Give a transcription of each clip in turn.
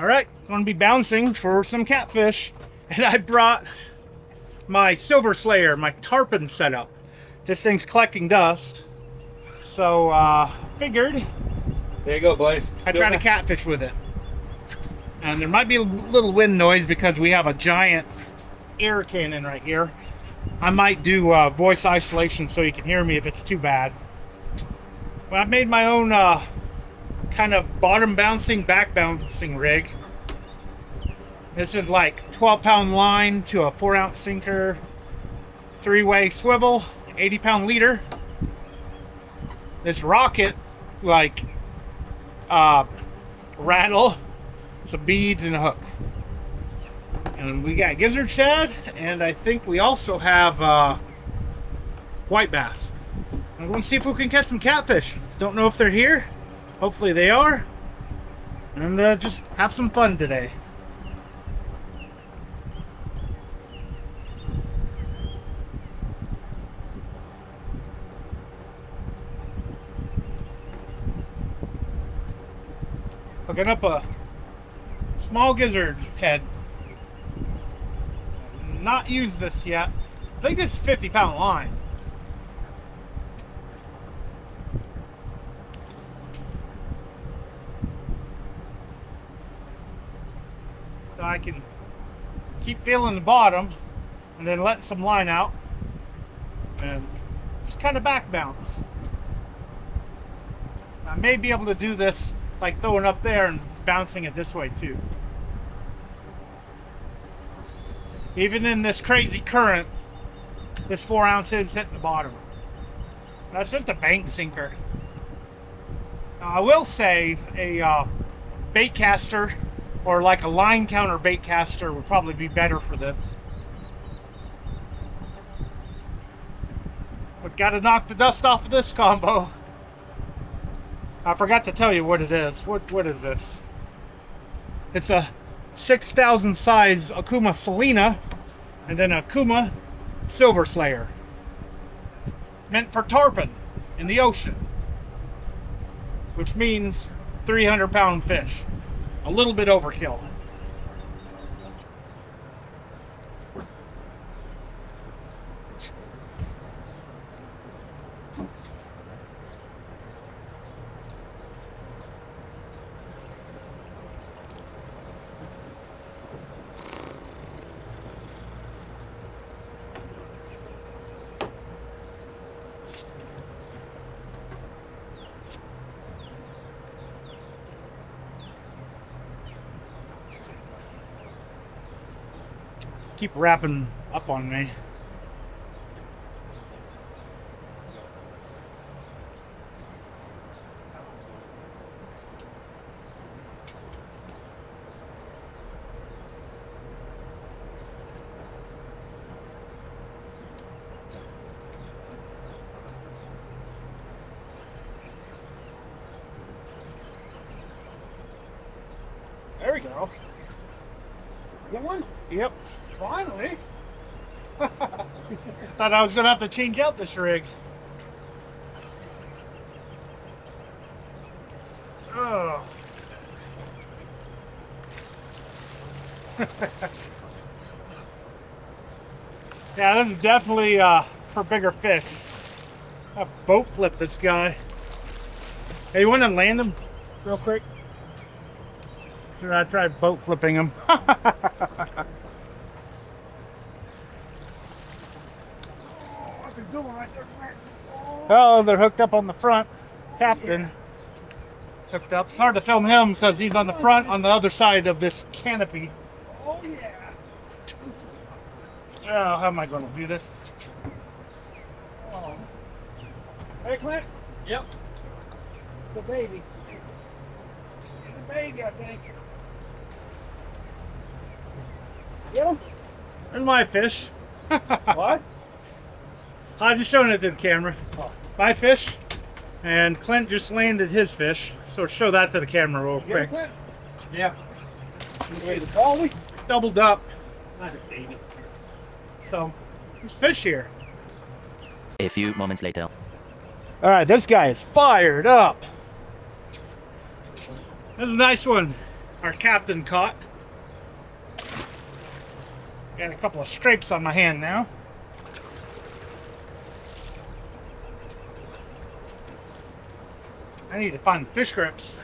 All right, going to be bouncing for some catfish. And I brought my Silver Slayer, my tarpon setup. This thing's collecting dust. So, figured There you go, boys. I'd try to catfish with it. And there might be a little wind noise because we have a giant air cannon right here. I might do voice isolation so you can hear me if it's too bad. But I've made my own kind of bottom bouncing, back bouncing rig. This is like 12-pound line to a 4-ounce sinker, 3-way swivel, 80-pound leader. This rocket, like, rattle, some beads and a hook. And we got gizzard shad, and I think we also have white bass. I'm going to see if we can catch some catfish. Don't know if they're here. Hopefully they are. And just have some fun today. Hooking up a small gizzard head. Not used this yet. I think this is 50-pound line. So I can keep feeling the bottom and then let some line out and just kind of back bounce. I may be able to do this like throwing up there and bouncing it this way too. Even in this crazy current, this 4 ounce is hitting the bottom. That's just a bank sinker. Now, I will say a bait caster or like a line counter bait caster would probably be better for this. But gotta knock the dust off of this combo. I forgot to tell you what it is. What is this? It's a 6,000 size Okuma Salina and then Okuma Silver Slayer. Meant for tarpon in the ocean. Which means 300-pound fish. A little bit overkill. Keep wrapping up on me. There we go. Get one? Yep. Finally. Thought I was gonna have to change out this rig. Oh. Yeah, this is definitely for bigger fish. I'll boat flip this guy. Hey, you want to land him real quick? Should I try boat flipping him? Oh, they're hooked up on the front. Captain. It's hooked up. It's hard to film him because he's on the front on the other side of this canopy. Oh yeah. Oh, how am I going to do this? Oh. Hey, Clint. Yep. The baby. The baby, I think. Get him? And my fish. What? I just showing it to the camera. Oh. My fish. And Clint just landed his fish. So show that to the camera real Get quick. him, Clint? Yeah. You ready to call me? Doubled up. Not a baby. So there's fish here. A few moments later. All right, this guy is fired up. This is a nice one. our captain caught. Got a couple of stripes on my hand now. I need to find fish grips.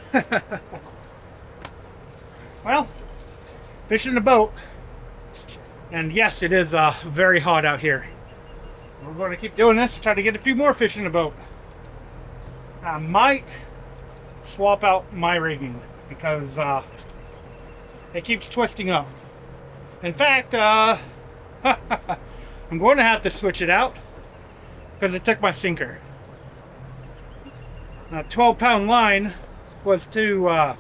Well, fishing the boat. And yes, it is very hot out here. We're going to keep doing this, try to get a few more fish in the boat. I might swap out my rigging because it keeps twisting up. In fact, I'm going to have to switch it out because it took my sinker. A 12-pound line was to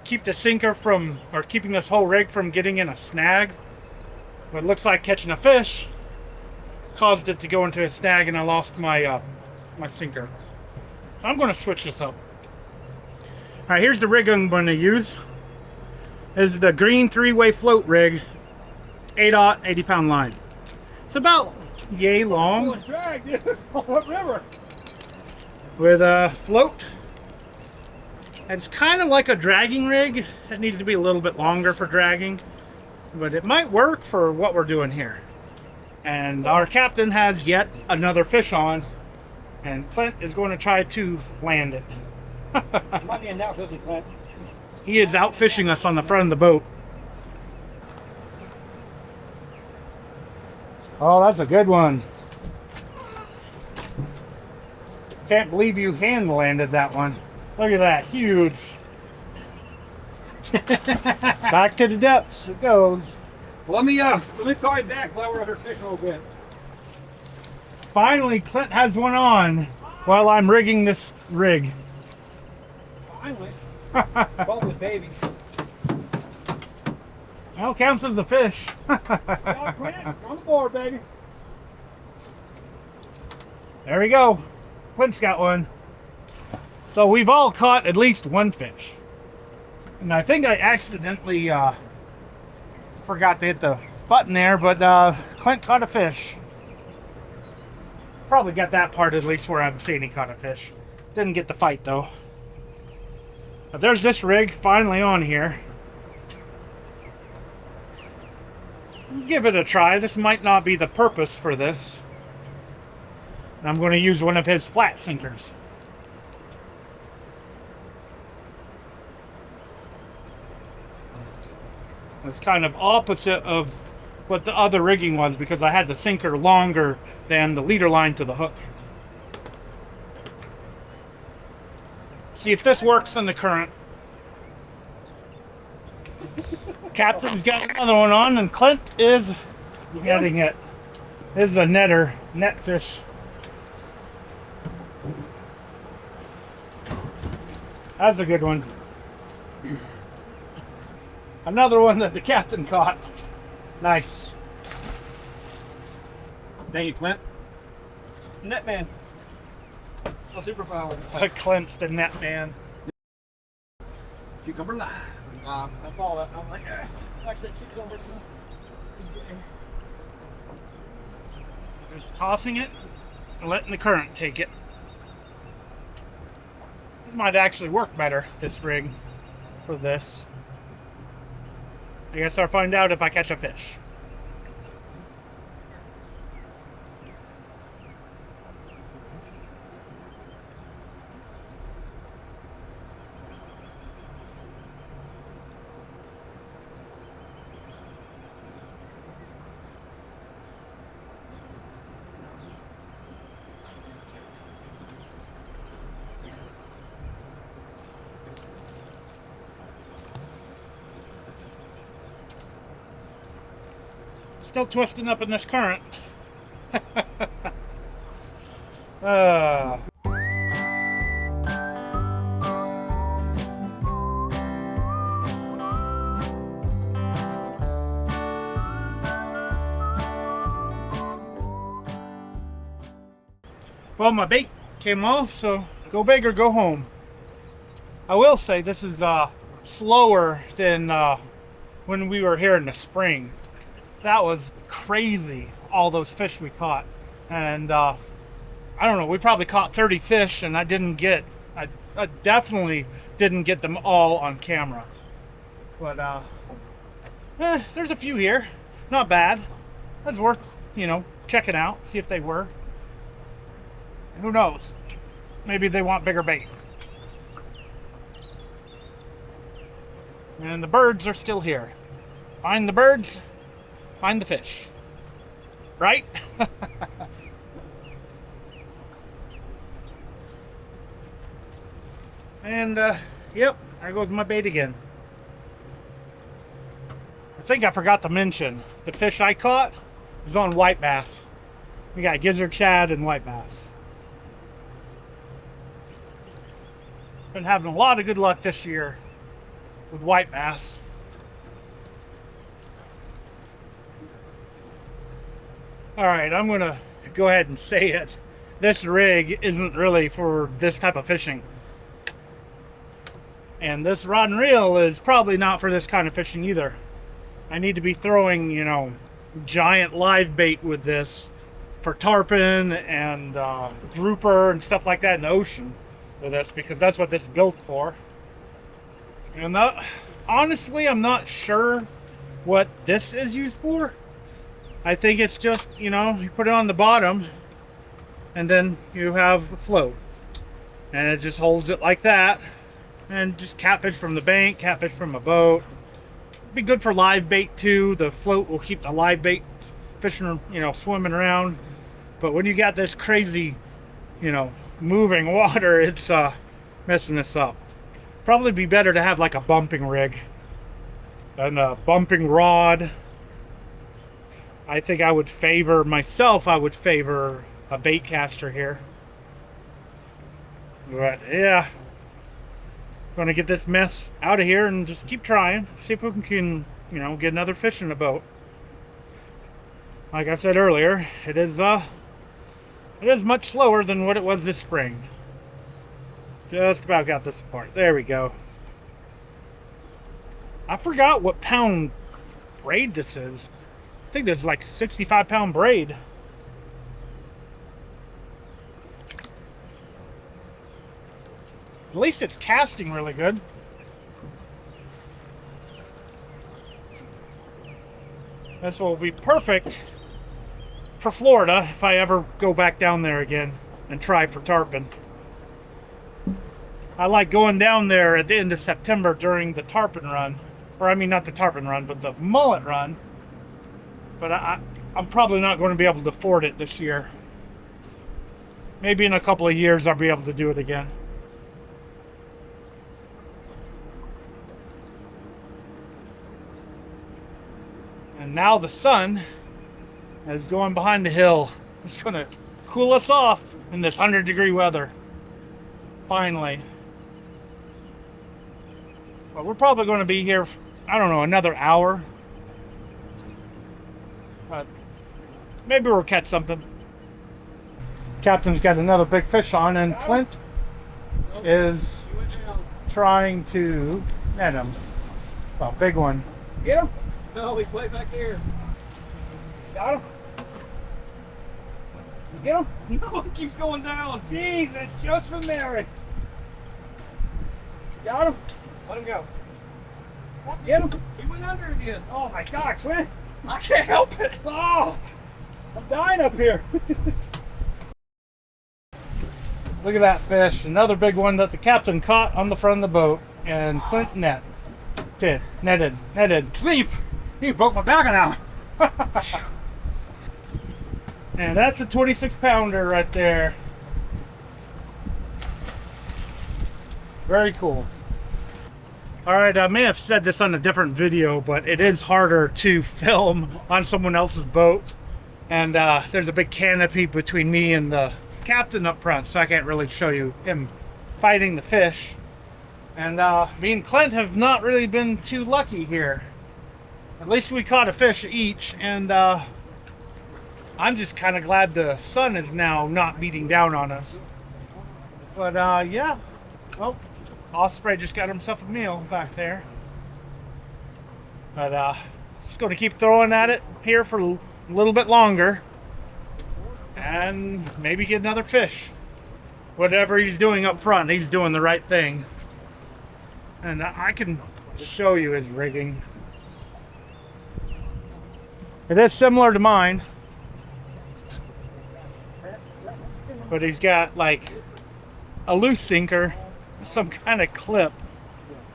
keep the sinker from, or keeping this whole rig from getting in a snag. But it looks like catching a fish caused it to go into a snag, and I lost my my sinker. So I'm going to switch this up. All right, here's the rig I'm going to use. This is the green 3-way float rig, 8/0 80-pound line. It's about yay long. Drag, dude. River. With a float. It's kind of like a dragging rig. It needs to be a little bit longer for dragging, but it might work for what we're doing here. And our captain has yet another fish on, and Clint is going to try to land it. Might be in now, doesn't Clint? He is out fishing us on the front of the boat. Oh, that's a good one. Can't believe you hand landed that one. Look at that, huge. Back to the depths it goes. Let me call you back while we're under fish a little bit. Finally, Clint has one on while I'm rigging this rig. Finally. Bubble baby. Well, counts as a fish. Yeah, Clint, on the board, baby. There we go. Clint's got one. So we've all caught at least one fish. And I think I accidentally forgot to hit the button there, but Clint caught a fish. Probably got that part at least where I'm seeing he caught a fish. Didn't get the fight though. But there's this rig finally on here. Give it a try. This might not be the purpose for this. And I'm going to use one of his flat sinkers. It's kind of opposite of what the other rigging was because I had the sinker longer than the leader line to the hook. See if this works in the current. Captain's got another one on, and Clint is getting it. This is a netter, net fish. That's a good one. Another one that the captain caught. Nice. Thank you, Clint. Net man. A superpower. Clint's the net man. Cucumber live. I saw that. I'm like, actually, cucumber. Just tossing it and letting the current take it. This might actually work better, this rig, for this. I guess I'll find out if I catch a fish. Still twisting up in this current. Well, my bait came off, so go big or go home. I will say this is slower than when we were here in the spring. That was crazy, all those fish we caught. And I don't know, we probably caught 30 fish, and I definitely didn't get them all on camera. But there's a few here. Not bad. That's worth, checking out. See if they were. Who knows? Maybe they want bigger bait. And the birds are still here. Find the birds, find the fish. Right? And, yep, there goes my bait again. I think I forgot to mention, the fish I caught is on white bass. We got gizzard shad and white bass. Been having a lot of good luck this year with white bass. Alright, I'm going to go ahead and say it. This rig isn't really for this type of fishing. And this rod and reel is probably not for this kind of fishing either. I need to be throwing, giant live bait with this for tarpon and grouper and stuff like that in the ocean with this, because that's what this is built for. And honestly, I'm not sure what this is used for. I think it's just, you put it on the bottom and then you have a float. And it just holds it like that. And just catfish from the bank, catfish from a boat. Be good for live bait too. The float will keep the live bait fishing, swimming around. But when you got this crazy, moving water, it's messing this up. Probably be better to have like a bumping rig and a bumping rod. I think I would favor a bait caster here. But yeah, gonna get this mess out of here and just keep trying. See if we can, get another fish in the boat. Like I said earlier, it is much slower than what it was this spring. Just about got this apart. There we go. I forgot what pound braid this is. I think this is like 65-pound braid. At least it's casting really good. This will be perfect for Florida if I ever go back down there again and try for tarpon. I like going down there at the end of September during the tarpon run. Or I mean, not the tarpon run, but the mullet run. But I'm probably not going to be able to afford it this year. Maybe in a couple of years I'll be able to do it again. And now the sun is going behind the hill. It's going to cool us off in this 100-degree weather. Finally. But we're probably going to be here, I don't know, another hour. But maybe we'll catch something. Captain's got another big fish on, and Clint is trying to net him. Well, big one. Get him? No, he's way back here. Got him? You get him? No, he keeps going down. Jeez, it's just from there. Got him? Let him go. Get him? He went under again. Oh my God, Clint. I can't help it. Oh, I'm dying up here. Look at that fish. Another big one that the captain caught on the front of the boat. And Clint netted. Sleep. You broke my back now. And that's a 26-pounder right there. Very cool. Alright, I may have said this on a different video, but it is harder to film on someone else's boat. And there's a big canopy between me and the captain up front, so I can't really show you him fighting the fish. And me and Clint have not really been too lucky here. At least we caught a fish each, and I'm just kind of glad the sun is now not beating down on us. But yeah, well, Osprey just got himself a meal back there. But just going to keep throwing at it here for a little bit longer, and maybe get another fish. Whatever he's doing up front, he's doing the right thing. And I can show you his rigging. It is similar to mine, but he's got like a loose sinker, some kind of clip,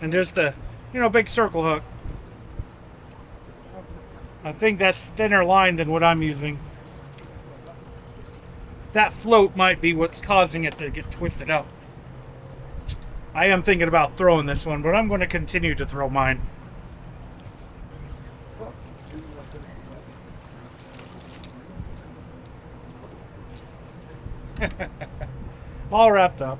and just a, you know, big circle hook. I think that's thinner line than what I'm using. That float might be what's causing it to get twisted up. I am thinking about throwing this one, but I'm going to continue to throw mine. All wrapped up.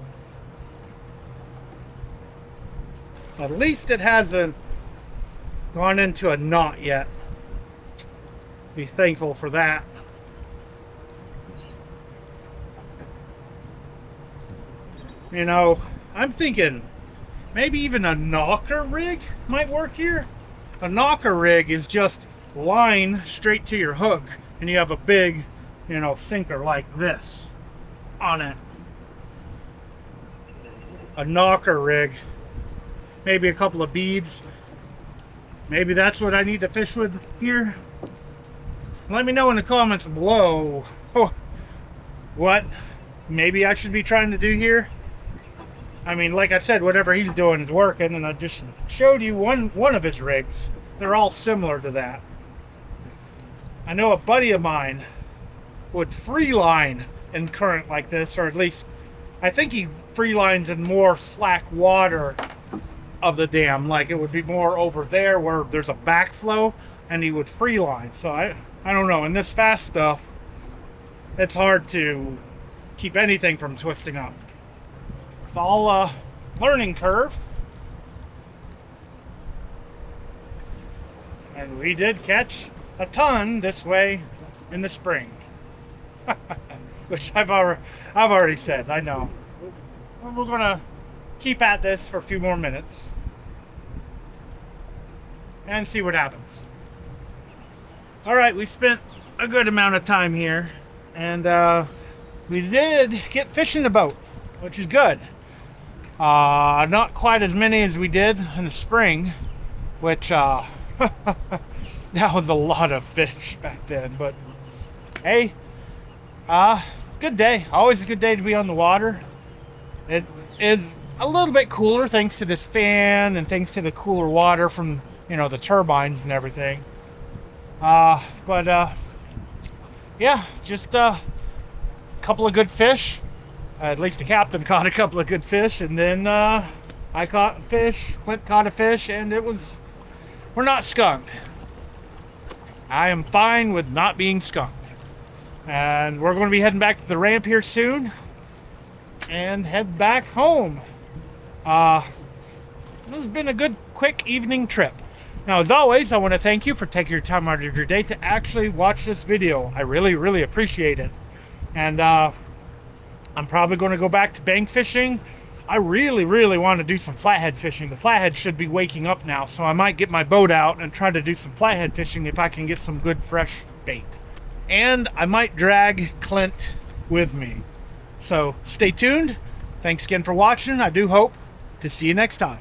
At least it hasn't gone into a knot yet. Be thankful for that. You know, I'm thinking maybe even a knocker rig might work here. A knocker rig is just line straight to your hook, and you have a big, you know, sinker like this on it. A knocker rig. Maybe a couple of beads. Maybe that's what I need to fish with here. Let me know in the comments below what maybe I should be trying to do here. I mean, like I said, whatever he's doing is working, and I just showed you one of his rigs. They're all similar to that. I know a buddy of mine would free line in current like this, or at least I think he free lines in more slack water of the dam. Like it would be more over there where there's a backflow, and he would free line. So I don't know. In this fast stuff, it's hard to keep anything from twisting up. It's all a learning curve. And we did catch a ton this way in the spring. Which I've already said, I know. We're gonna keep at this for a few more minutes and see what happens. All right, we spent a good amount of time here, and we did get fish in the boat, which is good. Not quite as many as we did in the spring, which that was a lot of fish back then. But hey, good day. Always a good day to be on the water. It is a little bit cooler thanks to this fan and thanks to the cooler water from, you know, the turbines and everything. But yeah, just a couple of good fish. At least the captain caught a couple of good fish, and then I caught a fish, Clint caught a fish, and we're not skunked. I am fine with not being skunked. And we're going to be heading back to the ramp here soon and head back home. This has been a good, quick evening trip. Now, as always, I want to thank you for taking your time out of your day to actually watch this video. I really, really appreciate it. And I'm probably going to go back to bank fishing. I really, really want to do some flathead fishing. The flathead should be waking up now, so I might get my boat out and try to do some flathead fishing if I can get some good fresh bait. And I might drag Clint with me. So stay tuned. Thanks again for watching. I do hope to see you next time.